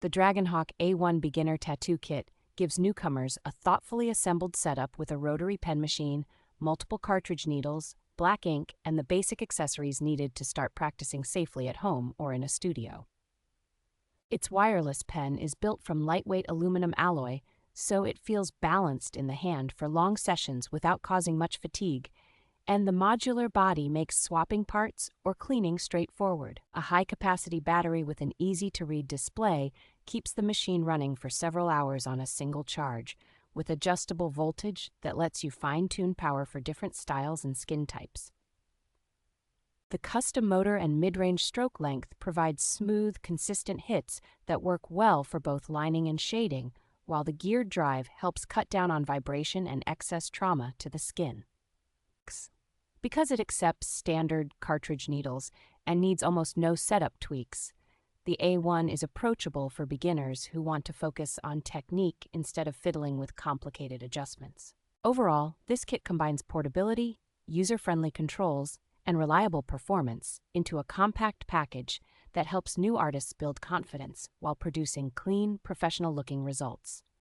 The Dragonhawk A1 Beginner Tattoo Kit gives newcomers a thoughtfully assembled setup with a rotary pen machine, multiple cartridge needles, black ink, and the basic accessories needed to start practicing safely at home or in a studio. Its wireless pen is built from lightweight aluminum alloy, so it feels balanced in the hand for long sessions without causing much fatigue, and the modular body makes swapping parts or cleaning straightforward. A high-capacity battery with an easy-to-read display keeps the machine running for several hours on a single charge, with adjustable voltage that lets you fine-tune power for different styles and skin types. The custom motor and mid-range stroke length provides smooth, consistent hits that work well for both lining and shading, while the geared drive helps cut down on vibration and excess trauma to the skin. Because it accepts standard cartridge needles and needs almost no setup tweaks, the A1 is approachable for beginners who want to focus on technique instead of fiddling with complicated adjustments. Overall, this kit combines portability, user-friendly controls, and reliable performance into a compact package that helps new artists build confidence while producing clean, professional-looking results.